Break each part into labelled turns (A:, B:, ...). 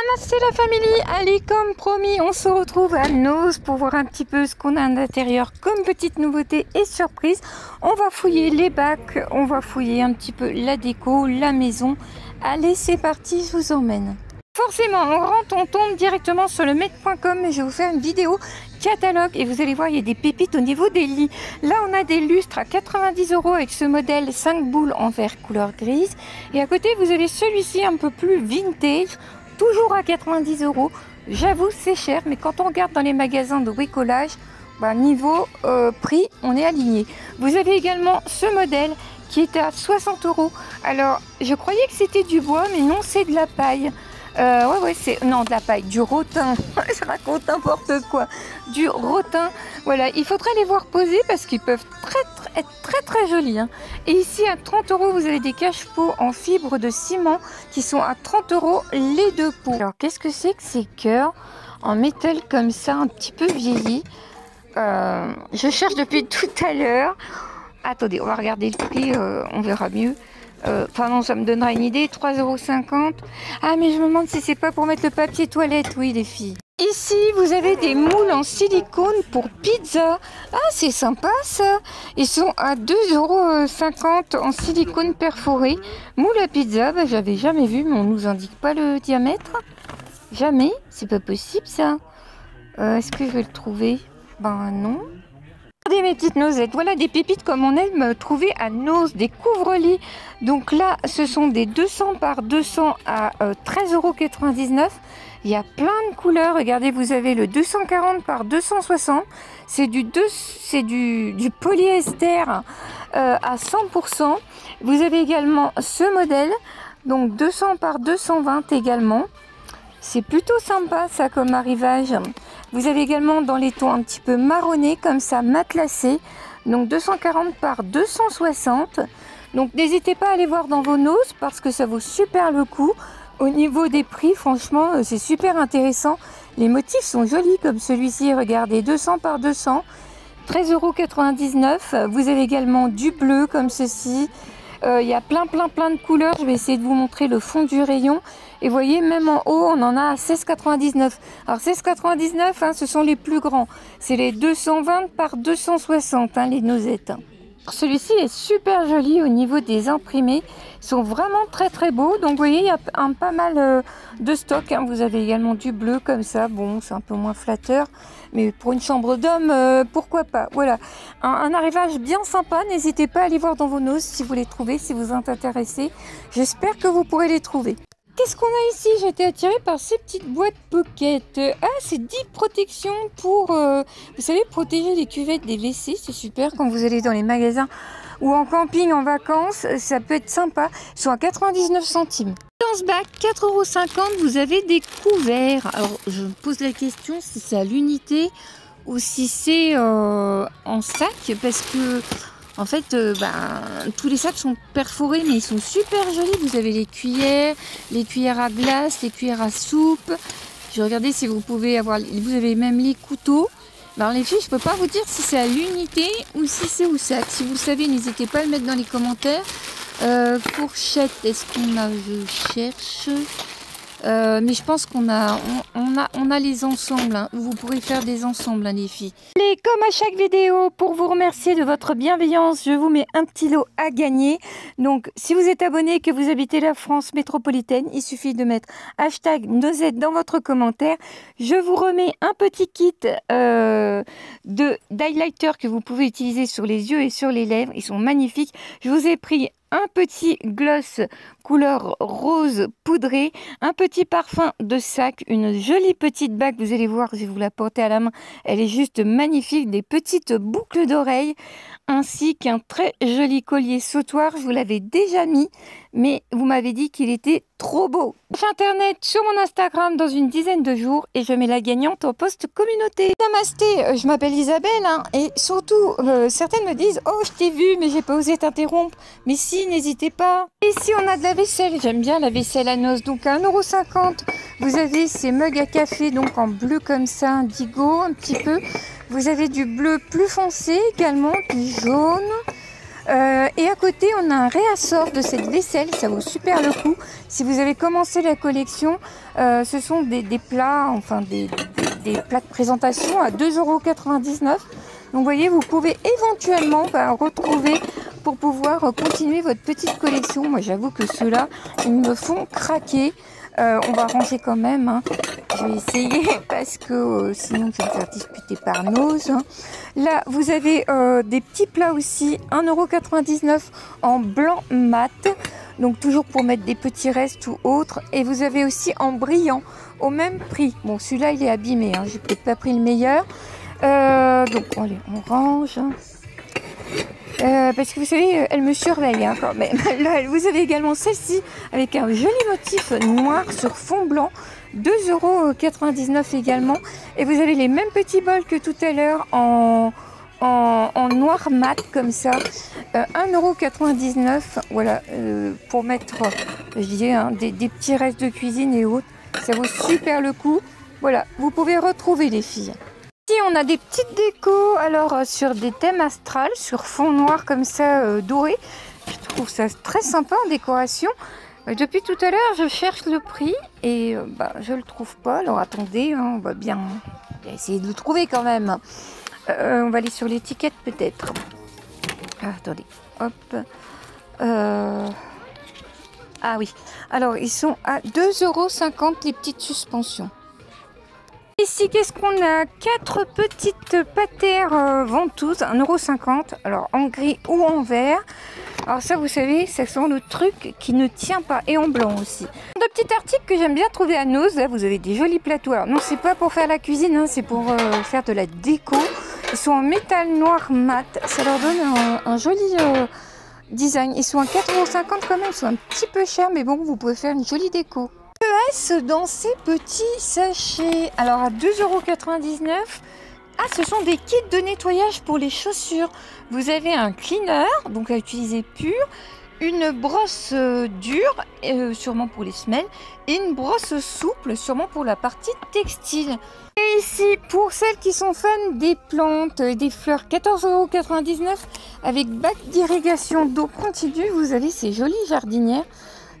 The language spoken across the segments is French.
A: Namasté la famille. Allez, comme promis, on se retrouve à Noz pour voir un petit peu ce qu'on a à l'intérieur comme petite nouveauté et surprise. On va fouiller les bacs, on va fouiller un petit peu la déco, la maison. Allez, c'est parti, je vous emmène. Forcément, on rentre, on tombe directement sur le maître.com et je vais vous faire une vidéo catalogue et vous allez voir, il y a des pépites au niveau des lits. Là, on a des lustres à 90 € avec ce modèle 5 boules en verre couleur grise. Et à côté, vous avez celui-ci un peu plus vintage, toujours à 90 €. J'avoue, c'est cher, mais quand on regarde dans les magasins de bricolage, niveau prix, on est aligné. Vous avez également ce modèle qui est à 60 €. Alors, je croyais que c'était du bois, mais non, c'est de la paille. C'est non, de la paille, du rotin. Je raconte n'importe quoi. Du rotin. Voilà, il faudrait les voir poser parce qu'ils peuvent être très jolis. Et ici, à 30 €, vous avez des cache-pots en fibre de ciment qui sont à 30 € les deux pots. Alors, qu'est-ce que c'est que ces cœurs en métal comme ça, un petit peu vieilli? Je cherche depuis tout à l'heure. Attendez, on va regarder le prix, on verra mieux. Non, ça me donnera une idée, 3,50 €. Ah, mais je me demande si c'est pas pour mettre le papier toilette, oui les filles. Ici, vous avez des moules en silicone pour pizza. Ah, c'est sympa ça. Ils sont à 2,50 € en silicone perforé. Moule à pizza, j'avais jamais vu, mais on nous indique pas le diamètre. Jamais, c'est pas possible ça. Est-ce que je vais le trouver? Non. Regardez mes petites noisettes, voilà des pépites comme on aime trouver à Noz, des couvre-lits. Donc là, ce sont des 200 par 200 à 13,99 €. Il y a plein de couleurs. Regardez, vous avez le 240 par 260. C'est du polyester à 100%. Vous avez également ce modèle, donc 200 par 220 également. C'est plutôt sympa ça comme arrivage. Vous avez également dans les tons un petit peu marronnés comme ça, matelassés. Donc 240 par 260. Donc n'hésitez pas à aller voir dans vos Noz parce que ça vaut super le coup. Au niveau des prix, franchement, c'est super intéressant. Les motifs sont jolis comme celui-ci. Regardez, 200 par 200, 13,99 €. Vous avez également du bleu comme ceci. Il y a plein de couleurs. Je vais essayer de vous montrer le fond du rayon. Et vous voyez, même en haut, on en a à 16,99 €. Alors 16,99 €, ce sont les plus grands. C'est les 220 par 260, les noisettes. Celui-ci est super joli au niveau des imprimés. Ils sont vraiment très beaux. Donc vous voyez, il y a pas mal de stock. Vous avez également du bleu comme ça. Bon, c'est un peu moins flatteur. Mais pour une chambre d'homme, pourquoi pas. Voilà, un arrivage bien sympa. N'hésitez pas à aller voir dans vos Noz si vous les trouvez, si vous êtes intéressés. J'espère que vous pourrez les trouver. Qu'est-ce qu'on a ici? J'ai été attirée par ces petites boîtes Pocket. Ah, c'est 10 protections pour, vous savez, protéger les cuvettes des WC. C'est super quand vous allez dans les magasins ou en camping en vacances. Ça peut être sympa. Ils sont à 99 centimes. Dans ce bac, 4,50 €, vous avez des couverts. Alors, je me pose la question si c'est à l'unité ou si c'est en sac. Parce que... En fait, tous les sacs sont perforés, mais ils sont super jolis. Vous avez les cuillères à glace, les cuillères à soupe. Je vais regarder si vous pouvez avoir... Vous avez même les couteaux. Alors les filles, je ne peux pas vous dire si c'est à l'unité ou si c'est au sac. Si vous le savez, n'hésitez pas à le mettre dans les commentaires. Fourchette, est-ce qu'on a... Je cherche... mais je pense qu'on a les ensembles. Vous pourrez faire des ensembles, les filles. Et comme à chaque vidéo, pour vous remercier de votre bienveillance, je vous mets un petit lot à gagner. Donc, si vous êtes abonné et que vous habitez la France métropolitaine, il suffit de mettre #Nozette dans votre commentaire. Je vous remets un petit kit d'highlighter que vous pouvez utiliser sur les yeux et sur les lèvres. Ils sont magnifiques. Je vous ai pris un petit gloss couleur rose poudré, un petit parfum de sac, une jolie petite bague, vous allez voir, je vais vous la porter à la main, elle est juste magnifique, des petites boucles d'oreilles, ainsi qu'un très joli collier sautoir. Je vous l'avais déjà mis, mais vous m'avez dit qu'il était trop beau. Sur internet, sur mon Instagram dans une dizaine de jours et je mets la gagnante en post communauté. Namasté, je m'appelle Isabelle et surtout certaines me disent oh je t'ai vu mais j'ai pas osé t'interrompre. Mais si, n'hésitez pas. Ici on a de la vaisselle, j'aime bien la vaisselle à Noz, donc à 1,50 €. Vous avez ces mugs à café donc en bleu comme ça, indigo un petit peu. Vous avez du bleu plus foncé également, du jaune. Et à côté, on a un réassort de cette vaisselle, ça vaut super le coup. Si vous avez commencé la collection, ce sont des plats, enfin des plats de présentation à 2,99 €. Donc vous voyez, vous pouvez éventuellement retrouver pour pouvoir continuer votre petite collection. Moi j'avoue que ceux-là, ils me font craquer. On va ranger quand même, hein. Je vais essayer parce que sinon je vais me faire disputer par Nose. Là vous avez des petits plats aussi, 1,99 € en blanc mat. Donc toujours pour mettre des petits restes ou autres. Et vous avez aussi en brillant au même prix. Bon celui-là il est abîmé, hein. J'ai peut-être pas pris le meilleur. Donc allez, on range. Parce que vous savez, elle me surveille hein, quand même. Là, vous avez également celle-ci avec un joli motif noir sur fond blanc, 2,99 € également. Et vous avez les mêmes petits bols que tout à l'heure en noir mat comme ça, 1,99 €. Voilà, pour mettre, je disais, hein, des petits restes de cuisine et autres. Ça vaut super le coup. Voilà, vous pouvez retrouver les filles. Ici, on a des petites décos, alors sur des thèmes astrales, sur fond noir comme ça, doré. Je trouve ça très sympa en décoration. Depuis tout à l'heure, je cherche le prix et je le trouve pas. Alors attendez, hein, on va bien essayer de le trouver quand même. On va aller sur l'étiquette peut-être. Ah, attendez, hop. Ah oui, alors ils sont à 2,50 € les petites suspensions. Ici, qu'est-ce qu'on a? 4 petites patères ventouses, 1,50 €, alors en gris ou en vert. Alors ça, vous savez, ça sent le truc qui ne tient pas, et en blanc aussi. Deux petits articles que j'aime bien trouver à Nose, là, vous avez des jolis plateaux. Alors, non, c'est pas pour faire la cuisine, hein, c'est pour faire de la déco. Ils sont en métal noir mat, ça leur donne un joli design. Ils sont à 4,50 € quand même, ils sont un petit peu chers, mais bon, vous pouvez faire une jolie déco. Dans ces petits sachets, alors à 2,99 €. Ah, ce sont des kits de nettoyage pour les chaussures. Vous avez un cleaner, donc à utiliser pur, une brosse dure, sûrement pour les semelles, et une brosse souple, sûrement pour la partie textile. Et ici, pour celles qui sont fans des plantes et des fleurs, 14,99 € avec bac d'irrigation d'eau continue. Vous avez ces jolies jardinières.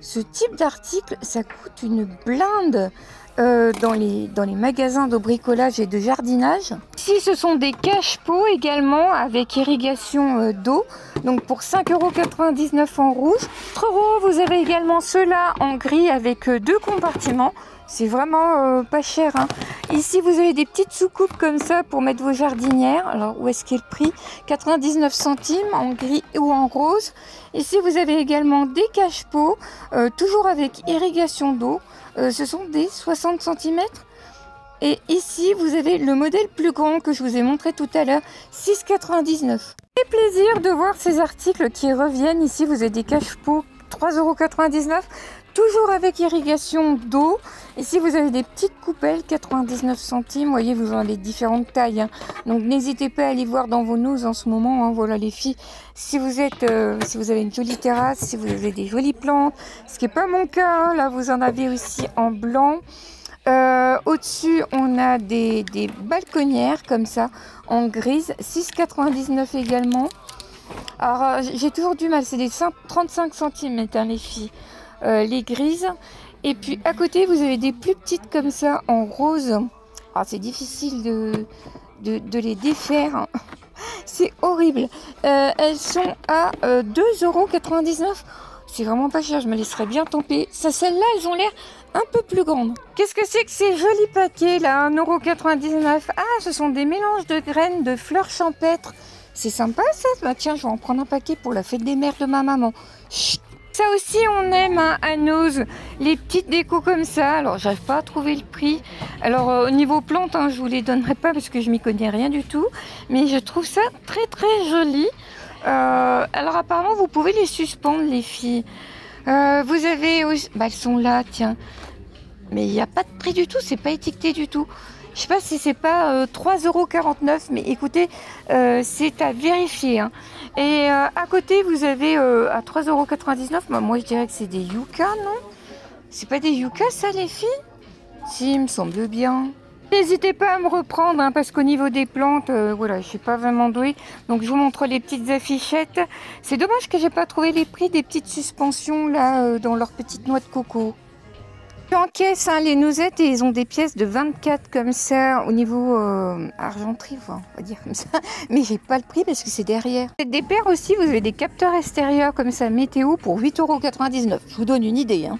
A: Ce type d'article, ça coûte une blinde dans les magasins de bricolage et de jardinage. Ici, ce sont des cache-pots également avec irrigation d'eau. Donc pour 5,99 € en rouge. 4 €, vous avez également ceux-là en gris avec 2 compartiments. C'est vraiment pas cher, hein. Ici, vous avez des petites soucoupes comme ça pour mettre vos jardinières. Alors, où est-ce qu'est le prix? 99 centimes en gris ou en rose. Ici, vous avez également des cache-pots, toujours avec irrigation d'eau. Ce sont des 60 cm. Et ici, vous avez le modèle plus grand que je vous ai montré tout à l'heure, 6,99 €. C'est plaisir de voir ces articles qui reviennent. Ici, vous avez des cache-pots, 3,99 €. Toujours avec irrigation d'eau. Ici, vous avez des petites coupelles, 99 centimes. Vous voyez, vous en avez différentes tailles, hein. Donc, n'hésitez pas à aller voir dans vos Nose en ce moment, hein. Voilà les filles. Si vous avez une jolie terrasse, si vous avez des jolies plantes, ce qui n'est pas mon cas, hein. Là, vous en avez aussi en blanc. Au-dessus, on a des balconnières comme ça, en grise, 6,99 € également. Alors, j'ai toujours du mal, c'est des 35 cm, hein, les filles. Les grises. Et puis à côté, vous avez des plus petites comme ça en rose. Alors c'est difficile de les défaire. C'est horrible. Elles sont à 2,99 €. C'est vraiment pas cher, je me laisserais bien tomber. Ça, celles-là, elles ont l'air un peu plus grandes. Qu'est-ce que c'est que ces jolis paquets là, 1,99 €? Ah, ce sont des mélanges de graines de fleurs champêtres. C'est sympa ça. Bah, tiens, je vais en prendre un paquet pour la fête des mères de ma maman. Chut. Ça aussi, on aime, hein, à Nose, les petites décos comme ça. Alors, j'arrive pas à trouver le prix. Alors, au niveau plantes, hein, je vous les donnerai pas parce que je m'y connais rien du tout. Mais je trouve ça très très joli. Alors, apparemment, vous pouvez les suspendre, les filles. Vous avez aussi... Bah, elles sont là, tiens. Mais il n'y a pas de prix du tout, c'est pas étiqueté du tout. Je sais pas si c'est pas 3,49 €, mais écoutez, c'est à vérifier, hein. Et à côté, vous avez à 3,99 €, bah, moi je dirais que c'est des yucca, non? C'est pas des yucca ça, les filles? Si, il me semble bien. N'hésitez pas à me reprendre hein, parce qu'au niveau des plantes, voilà, je suis pas vraiment douée. Donc je vous montre les petites affichettes. C'est dommage que j'ai pas trouvé les prix des petites suspensions là dans leurs petites noix de coco. En caisse, hein, les noisettes, et ils ont des pièces de 24 comme ça au niveau argenterie, enfin, on va dire comme ça. Mais j'ai pas le prix parce que c'est derrière. Des paires aussi, vous avez des capteurs extérieurs comme ça, météo pour 8,99 €. Je vous donne une idée. Hein.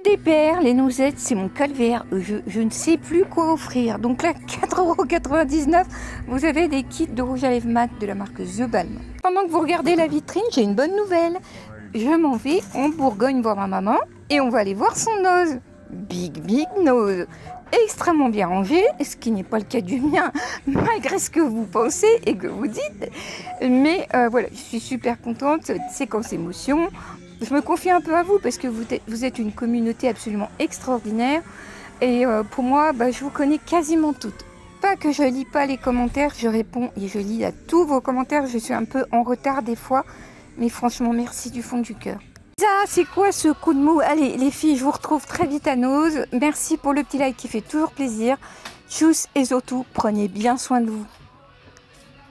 A: Des paires, les noisettes, c'est mon calvaire. Je ne sais plus quoi offrir. Donc là, 4,99 €, vous avez des kits de rouge à lèvres mat de la marque The Balm. Pendant que vous regardez la vitrine, j'ai une bonne nouvelle. Je m'en vais en Bourgogne voir ma maman et on va aller voir son nose. Big nose, extrêmement bien rangé, ce qui n'est pas le cas du mien, malgré ce que vous pensez et que vous dites. Mais voilà, je suis super contente, cette séquence émotion. Je me confie un peu à vous parce que vous êtes une communauté absolument extraordinaire. Et pour moi, je vous connais quasiment toutes. Pas que je lis pas les commentaires, je réponds et je lis à tous vos commentaires. Je suis un peu en retard des fois, mais franchement, merci du fond du cœur. Ça, c'est quoi ce coup de mou? Allez, les filles, je vous retrouve très vite à Nose. Merci pour le petit like qui fait toujours plaisir. Tchuss et surtout, prenez bien soin de vous.